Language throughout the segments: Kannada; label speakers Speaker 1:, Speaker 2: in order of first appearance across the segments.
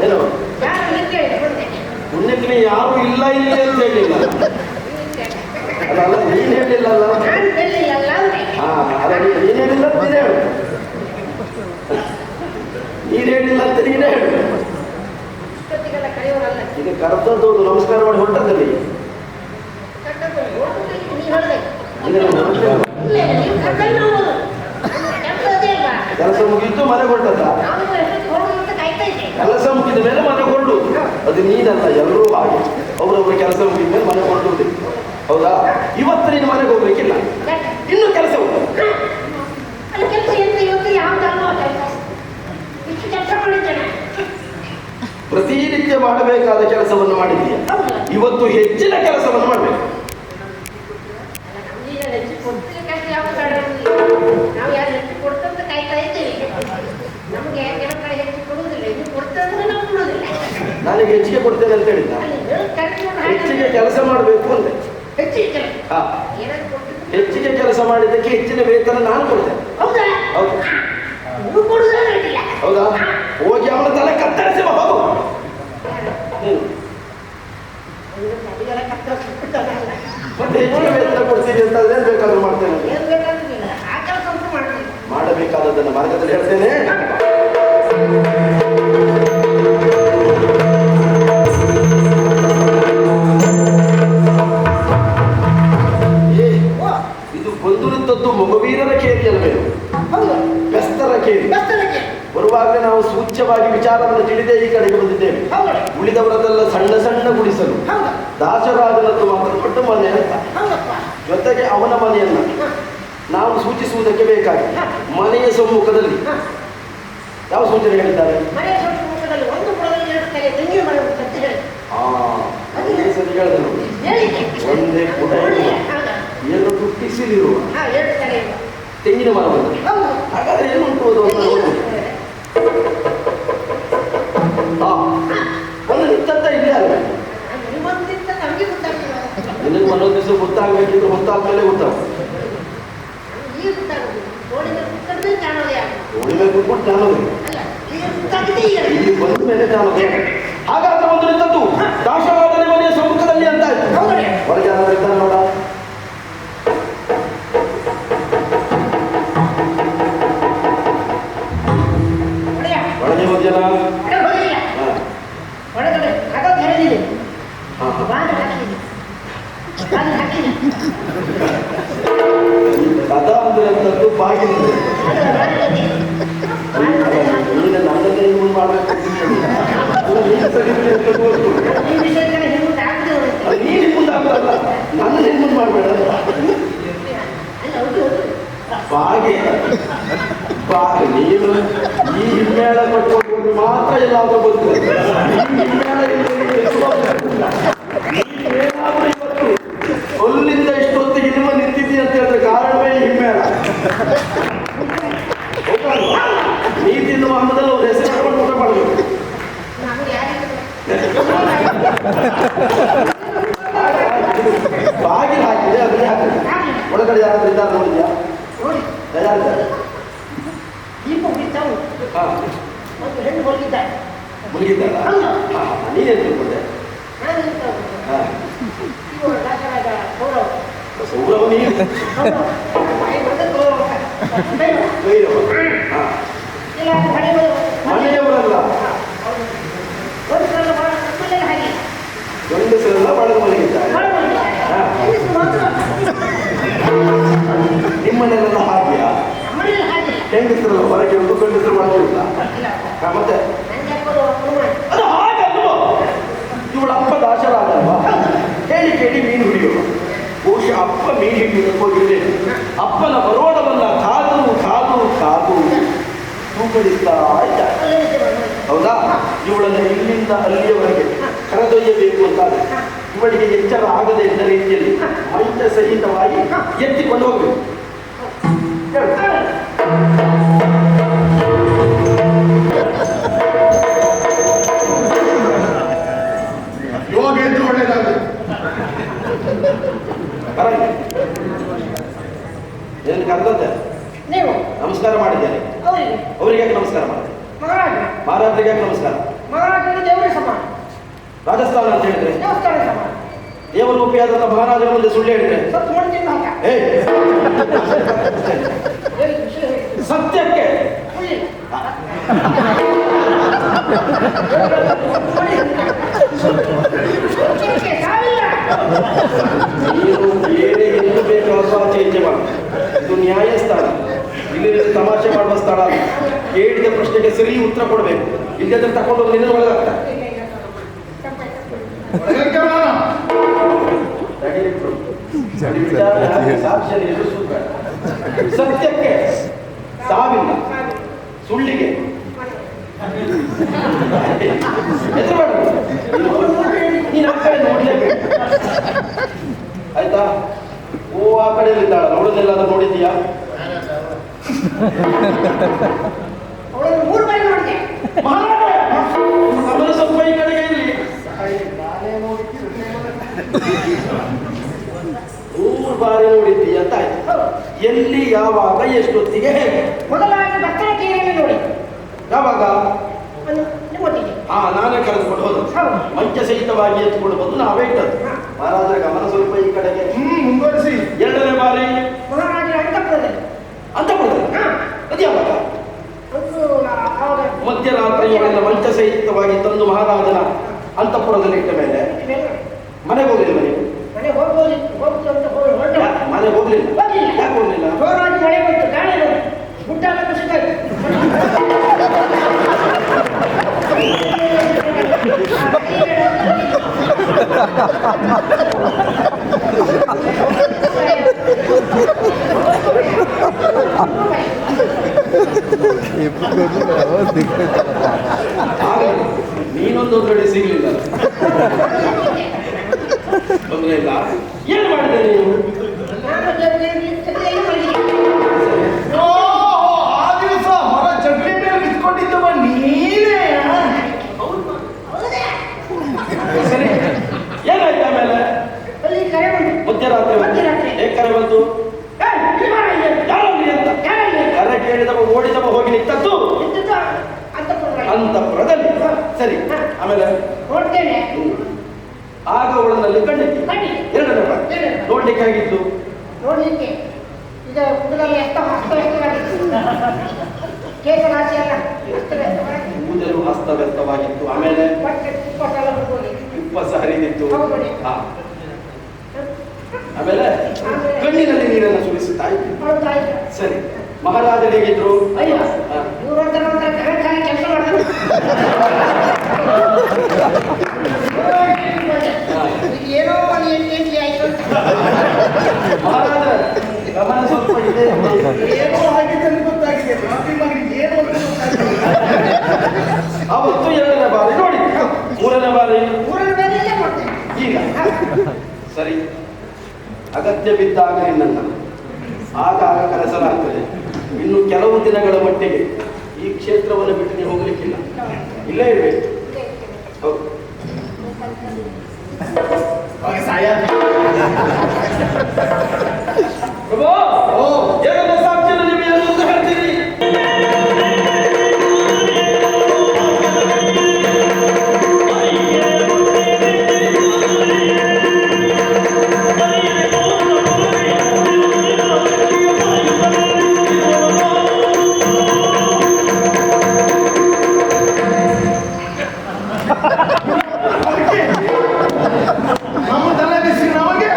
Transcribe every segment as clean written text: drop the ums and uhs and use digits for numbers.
Speaker 1: ಏನು ಪುಣ್ಯಕ್ಕೆ ಯಾರು ಇಲ್ಲ ಇಲ್ಲಿ ಅಂತ ಹೇಳಿಲ್ಲ. ಅಲ್ಲ ನೀನ್ ಹೇಳಿಲ್ಲಲ್ಲ. ಹಾ ಅಲ್ಲ ನೀನ್ ಹೇಳಿಲ್ಲ ಅಂತ ನೀನೇ ಹೇಳು. ನೀನ್ ಹೇಳಿಲ್ಲ ಅಂತ ನೀನೇ ಹೇಳು. ಈಗ ಕರೆದದ್ದು ನಮಸ್ಕಾರ ಮಾಡಿ ಹೊರಟದಲ್ಲಿ ಕೆಲಸ ಮುಗಿದ್ದು ಮನೆ ಹೊರಟದ. ಕೆಲಸ ಮುಗಿದ ಮೇಲೆ ಮನೆ ಹೊರಡು. ಅದು ನೀನಲ್ಲ, ಎಲ್ಲರೂ ಹಾಗೆ. ಅವರವ್ರ ಕೆಲಸ ಮುಗಿದ ಮೇಲೆ ಮನೆ ಹೊರಡುತ್ತೆ. ಹೌದಾ? ಇವತ್ತು ನೀನು ಮನೆಗೆ ಹೋಗ್ಬೇಕಿಲ್ಲ, ಇನ್ನು ಕೆಲಸ ಉಂಟು. ಪ್ರತಿನಿತ್ಯ ಮಾಡಬೇಕಾದ ಕೆಲಸವನ್ನು ಮಾಡಿದ್ದೀಯ. ಇವತ್ತು ಹೆಚ್ಚಿನ ಕೆಲಸವನ್ನು ಮಾಡಬೇಕು. ನನಗೆ ಹೆಚ್ಚಿಗೆ ಕೊಡ್ತೇನೆ ಅಂತ ಹೇಳಿದ್ದ. ಹೆಚ್ಚಿಗೆ ಕೆಲಸ ಮಾಡಬೇಕು ಅಂತೆ. ಹೆಚ್ಚಿಗೆ ಕೆಲಸ ಮಾಡಿದ್ದಕ್ಕೆ ಹೆಚ್ಚಿನ ವೇತನ ನಾನು ಕೊಡ್ತೇನೆ. ಹೌದಾ? ಹೋಗಿ ಅವನ ತಲೆ ಕತ್ತರಿಸಿ ಹೋಗು. ಮತ್ತೆ ಹೆಚ್ಚಿಗೆ ವೇತನ ಕೊಡ್ತೀನಿ ಅಂತ ಏನ್ ಬೇಕಾದ್ರೂ ಮಾಡ್ತೇನೆ. ಮಾಡಬೇಕಾದದನ್ನು ಮಾರ್ಗದಲ್ಲಿ ಹೇಳ್ತೇನೆ. ಇದು ಬಂದುವಂಥದ್ದು ಮೊಗವೀರರ ಕೇರಿ ಅಲ್ಲವೇನು? ಬೆಸ್ತರ ಕೇರಿ. ಬರುವಾಗಲೇ ನಾವು ಸೂಚ್ಯವಾಗಿ ವಿಚಾರವನ್ನು ತಿಳಿದೇ ಈ ಕಡೆಗೆ ಬಂದಿದ್ದೇವೆ. ಉಳಿದವರದೆಲ್ಲ ಸಣ್ಣ ಸಣ್ಣ ಗುಡಿಸಲು, ದಾಸರಾಜನದ್ದು ಮಾತ್ರ ದೊಡ್ಡ ಮನೆ ಅಂತ. ಜೊತೆಗೆ ಅವನ ಮನೆಯನ್ನ ನಾವು ಸೂಚಿಸುವುದಕ್ಕೆ ಬೇಕಾಗಿ ಮನೆಯ ಸಮ್ಮುಖದಲ್ಲಿ ಯಾವ ಸೂಚನೆ ಹೇಳಿದ್ದಾರೆ? ಒಂದೇ ಕೂಡ ಎರಡು ತುಟ್ಟಿಸಿಲಿರುವ ತೆಂಗಿನ ಮರವನ್ನು. ಹಾಗಾದ್ರೆ ಏನುಂಟು ಅದು ಅಂತ ನೋಡಿ. ಒಂದು ನಿಂತ ಇಲ್ಲ ಅಲ್ಲ. ನಿನಗೆ ಒಂದೊಂದು ದಿವಸ ಗೊತ್ತಾಗಬೇಕಿದ್ರು ಗೊತ್ತಾದ್ಮೇಲೆ ಗೊತ್ತಾಗ. ಕೂತ್ಕೊಂಡು ಕಾಣೋದು ಇಲ್ಲಿ ಬಂದ ಮೇಲೆ ಕಾಣೋದು. ಹಾಗಾದ್ರೆ ಒಂದು ನಿಂತದ್ದು ದಾಸವಾದನೆ ಮನೆಯ ಸಮ್ಮುಖದಲ್ಲಿ ಅಂತ ಆಯ್ತು. ಹೊರಗೆ ಯಾರು ಇರ್ತಾರೆ ನೋಡ. ಒಳಗೆ ಹೋದ್ಯಲ್ಲ? ಕಥಾ ಅಂದ್ರೆ ಅಂತದ್ದು ಬಾಗಿಲು. ನೀನು ನನ್ನನ್ನೇ ಹಿಂದೆ ಮಾಡಬೇಕು. ನೀನು ಮುಂದಾಗಲ್ಲ, ನನ್ನ ಹಿಂದೆ ಮಾಡಬೇಡ. ಬಾಗಿ ನೀನು ಈ ಹಿಮ್ಮೇಳ ಕಟ್ಕೊಂಡು ಮಾತ್ರ ಎಲ್ಲಾದ್ರೂ ಬಂತು. ಅಲ್ಲಿಂದ ಇಷ್ಟೊತ್ತಿಗೆ ನಿಮ್ಮ ನಿಂತಿದ್ದಿ ಅಂತ ಹೇಳಿದ್ರೆ ಕಾರಣವೇ ಹಿಮ್ಮೇಳ. ನೀ ತಿನ್ನುವ ಅನ್ನದಲ್ಲಿ ಅವ್ರ ಹೆಸರು ಹಾಕೊಂಡು ಊಟ ಮಾಡಬೇಕು. ಬಾಗಿಲು ಹಾಕಿದೆ, ಅದನ್ನೇ ಹಾಕಿದೆ. ಒಳಗಡೆ ಯಾರಾದ್ರೂ ಇದ್ದಾರೆ ನೋಡಿದ್ಯಾ? ಯಾರಿದ್ದಾರೆ? ಮುಗಿದ್ದಾರ? ನೀನೇನು ತಿಳ್ಕೊಂಡೆ? ಸೌರವ ನೀನು ಮನೆಯವರಲ್ಲ, ಗಂಡಸರೆಲ್ಲ ಬಡಗ ಮನೆಗಿದ್ದಾರೆ. ನಿಮ್ಮನೆಲ್ಲ ಹಾಗೆಯಾ? ಹೆಂಗಸರಲ್ಲ ಹೊರಗೆ ಒಂದು ಗಂಡಸರು ಮಾಡಿಲ್ಲ. ಮತ್ತೆ ಅದು ಹಾಗಲ್ವ? ಇವಳ ಅಪ್ಪ ದಾಸರಾಗಲ್ವಾ? ಹೇಳಿ ಕೇಳಿ ಮೀನು ಹಿಡಿಯುವ. ಬಹುಶಃ ಅಪ್ಪ ಮೀನು ಹಿಡಿಯಕ್ಕೆ ಹೋಗಿದ್ದೇನೆ. ಅಪ್ಪನ ಬರೋಣವನ್ನ ಕಾದು ಕಾದು ಕಾದು ತೂಕಡಿಸ್ತಾ ಇದ್ದ. ಹೌದಾ? ಇವಳನ್ನು ಇಲ್ಲಿಂದ ಅಲ್ಲಿಯವರೆಗೆ ಕರೆದೊಯ್ಯಬೇಕು ಅಂತಾದ್ರೆ ಇವಳಿಗೆ ಎಚ್ಚರ ಆಗದೆ ಇದ್ದ ರೀತಿಯಲ್ಲಿ ಮೈತ ಸಹಿತವಾಗಿ ಎತ್ತಿಕೊಂಡು ಹೋಗ್ಬೇಕು.
Speaker 2: ಯೋಗ ಎಂದು ಒಳ್ಳೆಯದಾಗುತ್ತೆ.
Speaker 1: ಏನು ಕರೆದಂತೆ
Speaker 3: ನೀವು
Speaker 1: ನಮಸ್ಕಾರ ಮಾಡಿದ್ದೇನೆ. ಅವರಿಗೆ ನಮಸ್ಕಾರ ಮಾಡಿದೆ. ಮಹಾರಾಜರಿಗೆ ನಮಸ್ಕಾರ.
Speaker 3: ಮಹಾರಾಜನಿಗೆ ದೇವರೇ ಸಮಾನ.
Speaker 1: ರಾಜಸ್ಥಾನ ಅಂತ ಹೇಳಿದ್ರೆ
Speaker 3: ದೇವಸ್ಥಾನ ಸಮಾನ.
Speaker 1: ದೇವರೂಪಿಯಾದಂಥ ಮಹಾರಾಜನ ಮುಂದೆ ಸುಳ್ಳು ಹೇಳಿದ್ರೆ
Speaker 3: ಸತ್ತು ಮಾಡ್ತೀನಿ ಹಾಕ.
Speaker 1: ಏ
Speaker 3: ಹೇಳಿ ವಿಷಯ ಹೇಳಿ.
Speaker 1: ಸತ್ಯಕ್ಕೆ
Speaker 3: ಸುಳ್ಳಿಲ್ಲ. ಸತ್ಯಕ್ಕೆ ಸಾವಿಲ್ಲ.
Speaker 1: ನೀನು ಬೇರೆ ಎಂದು ಬೇಕಾದರೂ ಆಚೆ ಈಚೆ ಮಾಡು. ಇದು ನ್ಯಾಯಸ್ಥಾನ. ಇಲ್ಲಿ ತಮಾಷೆ ಮಾಡುವ ಸ್ಥಳ ಅಲ್ಲ. ಕೇಳಿದ ಪ್ರಶ್ನೆಗೆ ಸರಿ ಉತ್ತರ ಕೊಡಬೇಕು. ಇಲ್ಲದ್ರೆ ತಗೊಂಡು ಹೋಗಿ ನಿನ್ನ ಒಳಗಾಗ್ತ ಸಾಕ್ಷ್ಯ ಎದುರಿಸುತ್ತ ಸತ್ಯಕ್ಕೆ ಸಾವಿಲ್ಲ, ಸುಳ್ಳಿಗೆ ಎದುರು ನೀನು ಆ ಕಡೆ ನೋಡ್ಲೇಬೇಕು. ಆಯ್ತಾ? ಓ ಆ ಕಡೆಯಲ್ಲಿದ್ದಾಳ, ನೋಡೋದೆಲ್ಲ ಅದು ನೋಡಿದ್ದೀಯಾ?
Speaker 3: ಅವಳನ್ನು 3 ಬಾರಿ ನೋಡಿದೆ.
Speaker 1: ಅವನು ಸ್ವಲ್ಪ ಈ ಕಡೆಗೆ ಇರಲಿ. 3 ಬಾರಿ ನೋಡಿದ್ದೀಯ ಅಂತ ಆಯ್ತು. ಎಲ್ಲಿ, ಯಾವಾಗ, ಎಷ್ಟೊತ್ತಿಗೆ, ಹೇಗೆ?
Speaker 3: ಮೊದಲಾಗಿ ಭತ್ತನ ಕೇರಿಯಲ್ಲಿ ನೋಡಿ.
Speaker 1: ಯಾವಾಗ?
Speaker 3: ನಿಮ್ಮೊಟ್ಟಿಗೆ.
Speaker 1: ನಾನೇ ಕರೆದುಕೊಂಡು ಹೋದ. ಮಂಚ ಸಹಿತವಾಗಿ ಎತ್ಕೊಂಡು ಬಂದು ನಾವೇ ಇಟ್ಟದ್ದು. ಮಹಾರಾಜರ ಗಮನ ಸ್ವಲ್ಪ ಈ ಕಡೆಗೆ
Speaker 2: ಮುಂದುವರಿಸಿ.
Speaker 1: 2ನೇ ಬಾರಿ
Speaker 3: ಮಹಾರಾಜರ ಅಂತಃಪುರದಲ್ಲಿ.
Speaker 1: ಅಂತಃಪುರದಲ್ಲಿ ಅದು ಯಾವಾಗ? ಮಧ್ಯರಾತ್ರಿ ಇವರೆಲ್ಲ ಮಂಚ ಸಹಿತವಾಗಿ ತಂದು ಮಹಾರಾಜನ ಅಂತಃಪುರದಲ್ಲಿ ಇಟ್ಟ ಮೇಲೆ ಮನೆಗೆ ಹೋಗಲಿಲ್ಲ. ನೀವು
Speaker 3: ಮನೆ ಹೋಗ್ಬೋದು ಅಂತ ಹೊರಟು
Speaker 1: ಮನೆಗೆ ಹೋಗ್ಲಿಲ್ಲ. ಯಾಕೆ ಹೋಗ್ಲಿಲ್ಲ?
Speaker 3: ಜೋರಾಗಿ ಮಳೆ ಬಂತು. ಗಾಳಿ ನೋಡಿ ಗುಡ್ಡ ಎಲ್ಲ ಕುಸಿತಾಯಿತು.
Speaker 1: ನೀನೊಂದು ಕಡೆ ಸಿಗ್ಲಿಲ್ಲ. ತೊಂದರೆ ಇಲ್ಲ. ಏನು ಮಾಡಿದೆ ನೀವು?
Speaker 2: ಆ ದಿವಸ ಹೊರ ಚಟ್ನಿ ಮೇಲೆ ಬಿತ್ಕೊಂಡಿದ್ದವ ನೀನೇ.
Speaker 1: ಸರಿ, ಏನಾಯ್ತು ಆಮೇಲೆ?
Speaker 3: ಅಲ್ಲಿ ಕರೆ ಬಂತು.
Speaker 1: ಮಧ್ಯರಾತ್ರಿ ಹೇಗೆ ಕರೆ ಬಂತು? ಯಾರಲ್ಲಿ ಅಂತ ಕರೆ ಕೇಳಿದವ ಓಡಿದವ ಹೋಗಿ ನಿಂತದ್ದು ಅಂತಃಪುರದಲ್ಲಿ. ಸರಿ, ಆಮೇಲೆ
Speaker 3: ನೋಡ್ತೇನೆ.
Speaker 1: ಆಗ ಅವಳನ್ನಲ್ಲಿ ಕಂಡಿತ್ತು. 2ನೇ ಬಾರಿ ನೋಡ್ಲಿಕ್ಕೆ ಆಗಿತ್ತು.
Speaker 3: ನೋಡ್ಲಿಕ್ಕೆ ಈಗ ಕೂದಲಲ್ಲಿ ಅಸ್ತವ್ಯಸ್ತವಾಗಿತ್ತು. ಕೇಸರಾಶಿ ಎಲ್ಲ ಅಸ್ತವ್ಯಸ್ತವಾಗಿತ್ತು.
Speaker 1: ಕೂದಲು ಅಸ್ತವ್ಯಸ್ತವಾಗಿತ್ತು. ಆಮೇಲೆ
Speaker 3: ಬಟ್ಟೆ ತುಪ್ಪಟ್ಟೆಲ್ಲ ಬಿಡ್ಬೋದು.
Speaker 1: ಉಪ್ಪಸ ಹರಿದಿತ್ತು.
Speaker 3: ಹೌದು.
Speaker 1: ಆಮೇಲೆ ಕಣ್ಣಿನಲ್ಲಿ ನೀರನ್ನು ಸುರಿಸುತ್ತಾ ಇತ್ತು.
Speaker 3: ಹೌದಾಯ್ತು.
Speaker 1: ಸರಿ, ಮಹಾರಾಜರು ಹೇಗಿದ್ರು?
Speaker 3: ಅಯ್ಯೋ ಇವ್ರಂತ ಕರೆಕ್ಟಾಗಿ ಕೆಲಸ ಮಾಡ್ತಾರೆ. ಏನೋ ಒಂದು ಎಂಟಿ ಆಯ್ತು.
Speaker 1: ಮಹಾರಾಜರ ಗಮನ ಸ್ವಲ್ಪ ಇದೆ.
Speaker 2: ಏನೋ ಆಗಿದ್ದ ಗೊತ್ತಾಗಿದೆ. ಮಾಫಿ ಮಾಡಿ ಏನು ಅಂತ ಗೊತ್ತಾಗಿದೆ.
Speaker 1: ಅವತ್ತು 2ನೇ ಬಾರಿ ನೋಡಿ. 3ನೇ ಬಾರಿ
Speaker 3: ಊರನ್ನು ಬೇರೆ ಮಾಡ್ತೇನೆ
Speaker 1: ಈಗ. ಸರಿ, ಅಗತ್ಯ ಬಿದ್ದಾಗ ನಿನ್ನನ್ನು ಆಗಾಗ ಕರೆಸಲಾಗ್ತದೆ. ಇನ್ನು ಕೆಲವು ದಿನಗಳ ಮಟ್ಟಿಗೆ ಈ ಕ್ಷೇತ್ರವನ್ನು ಬಿಟ್ಟು ನೀವು ಹೋಗ್ಲಿಕ್ಕಿಲ್ಲ, ಇಲ್ಲೇ ಇರಬೇಕು. ಹೌದು. ಪ್ರಭು, ಏನನ್ನ ಸಾಕ್ಷಿಯನ್ನು ನೀವು ಏನು ಅಂತ ಹೇಳ್ತೀರಿ?
Speaker 2: ನಮ್ಮ ತಲೆ ಬಿಸಿ ನಮಗೆ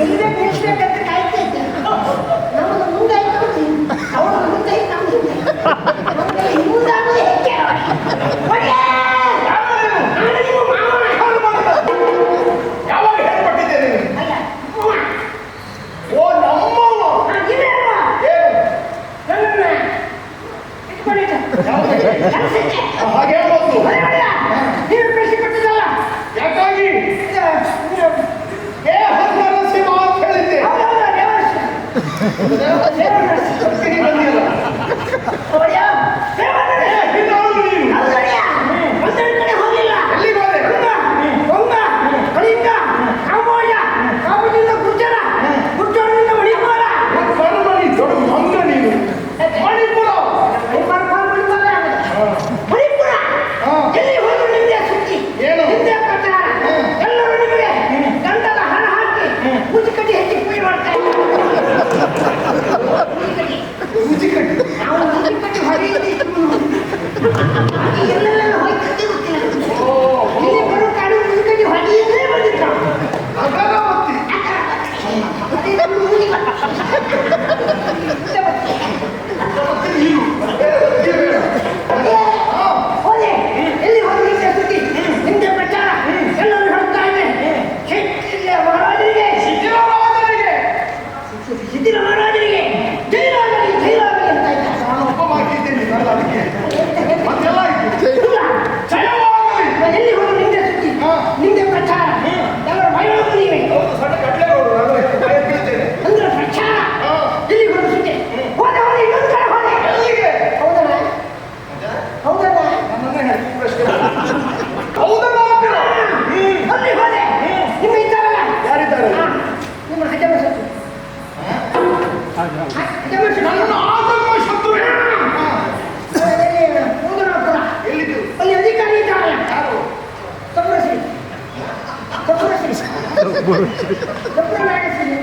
Speaker 3: ಇಲ್ಲೇ ಬೇಯಿಸ್ಬೇಕಂತ ಕಾಯ್ತಾ ಇದ್ದೆ. ನಮ್ಮದು ಮುಂದಾಯ್ತು, ಅವಳು ಮುಂದಾಯ್ತು, ನಮ್ದು ನಮ್ದು ಮುಂದಾಗೋದು ಹೆಚ್ಚೆ.
Speaker 2: ಯಾವಾಗ ಹೇಳ್ಕೊಟ್ಟಿದ್ದೇನೆ?
Speaker 3: ಅಲ್ಲ
Speaker 2: ಓ ನಮ್ಮವ.
Speaker 3: ಇವೆ ಅಲ್ವಾ ನನ್ನನ್ನ ಇಟ್ಕೊಂಡಿದ್ದ ಕೆಲಸಕ್ಕೆ.
Speaker 2: ಹಾಗೆ ಹೇಳ್ಬೋದು.
Speaker 3: ನೀರು ಬೇಯಿಸಿ ಕೊಟ್ಟಿದ್ದಲ್ಲ.
Speaker 2: ಯಾಕಾಗಿ ಹರಿಸಿ ಮಾತು ಹೇಳಿದ್ದೆ.
Speaker 3: ಹೌದೌದು, ದೇವರಸ್ತು. ದೇವರಸ್ತು.
Speaker 2: ಬಂದಿಲ್ಲ.
Speaker 3: ಅವಳ್ಯ ದೇವರೇ.
Speaker 2: ಇನ್ನೊಂದು ನೀನು
Speaker 3: ಹೌದಯ್ಯ. ಒಂದೆರಡು ಕಡೆ ಹೋಗಿಲ್ಲ.
Speaker 2: ಎಲ್ಲಿಗೆ ಹೋದೆ?
Speaker 3: ಕೊಂಗ, ಕಳಿಂಗ, ಕಾಂಬೋಜ, ಕಾಂಬೋಜದಿಂದ ಗುರ್ಜರ, ಗುರ್ಜರದಿಂದ ಮಣಿಪಾಲ.
Speaker 2: ಕರ್ಮಣಿ ದೊಡ್ಡ
Speaker 3: ಬರೀವೆ.
Speaker 2: ಹೌದು, ಸಣ್ಣ ಕಡ್ಲೆ ನೋಡು, ನಾನು ಭಯ ಬೀಳ್ತೇನೆ.
Speaker 3: ಅಂದ್ರೆ ಪ್ರಚಾರ
Speaker 2: ಹಾ.
Speaker 3: ಇಲ್ಲಿ ಹೊರಡಿಸಿದೆ. ಹೋದ ಹೋದ ಇನ್ನೊಂದು ಕಡೆ ಹೋದೆ.
Speaker 2: ಎಲ್ಲಿಗೆ?
Speaker 3: ಹೌದಲ್ಲ ಹೌದಲ್ಲ
Speaker 2: ನನ್ನನ್ನೇ ಹೇಳಿ ಪ್ರಶ್ನೆ ಮಾಡು. ಹೌದಲ್ಲ ಅಂತೀರ?
Speaker 3: ಅಲ್ಲಿ ಹೋದೆ. ನಿಮ್ಮ ಇದ್ದಾರಲ್ಲ
Speaker 2: ಯಾರಿದ್ದಾರೆ?
Speaker 3: ಹಾ, ನಿಮ್ಮ ಹಜಮ ಸತ್ತು ಹಜಮ
Speaker 2: ನನ್ನ ಆತಂಕ ಶತ್ರುವೆ.
Speaker 3: ಮೂದನಾಪುರ
Speaker 2: ಎಲ್ಲಿದ್ದು?
Speaker 3: ಅಲ್ಲಿ ಅಧಿಕಾರಿ ಇದ್ದಾರಲ್ಲ
Speaker 2: ಯಾರು?
Speaker 3: ಸಪ್ರಶ್ರೀ ಸಪ್ರಶ್ರೀ ಸಪ್ರ ನಾಗಶ್ರೀ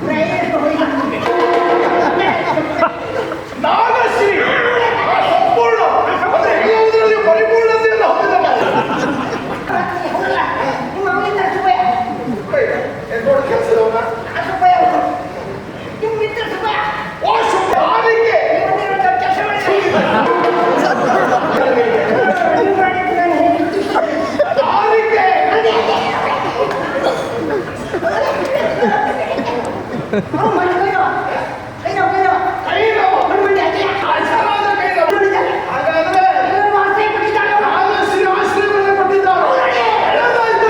Speaker 3: ಪ್ರಯಾಣ ಹೋಗಿ
Speaker 2: ನಾಗಶ್ರೀ ಸಂಪೂರ್ಣ ಅಂದ್ರೆ ಎಲ್ಲವುದರಲ್ಲಿ ಪರಿಪೂರ್ಣತೆಯನ್ನು ಹೊಂದಿದವ.
Speaker 3: ಹೌದಲ್ಲ ನಿಮ್ಮ ಅವನಿಂದ ಸುಬ್ಬಯ್ಯ
Speaker 2: ದೊಡ್ಡ ಕೆಲಸದವನ.
Speaker 3: ಸುಬ್ಬಯ್ಯ ನಿಮ್ಮ ಮಿತ್ರ ಸುಬ್ಬಯ್ಯ
Speaker 2: ಓ ಶುಭ ಆದಿಕ್ಕೆ.
Speaker 3: ನೀವು ಕೆಲಸ ನೀವು ಮಾಡಿದ್ದು ನಾನು ಹೇಳಿ
Speaker 2: ಆದಿಕ್ಕೆ ಅಸರಾದ ಕೈನವ. ಹಾಗಾದ್ರೆ ನಾಗಶ್ರೀ ಆಶ್ರಯವನ್ನು ಕೊಟ್ಟಿದ್ದಾರೆ. ಒಳ್ಳೆದಾಯ್ತು.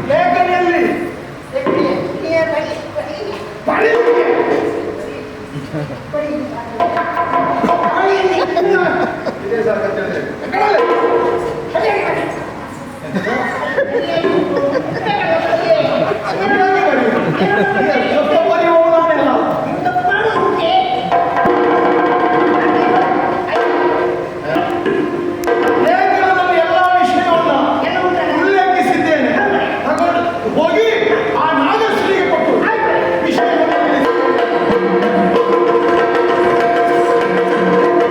Speaker 2: ಲೇಖನಿಯಲ್ಲಿ ಬರೀಲಿಕ್ಕೆ ಇದೇ ಸರ್ ಕಥೆ. ಕಡಲೆ. ಸರಿಯಾಗಿ ಬರೀ. ಸ್ವಲ್ಪ ಬರೆಯುವವನಲ್ಲ. ಲೇಖನಿಯಲ್ಲಿ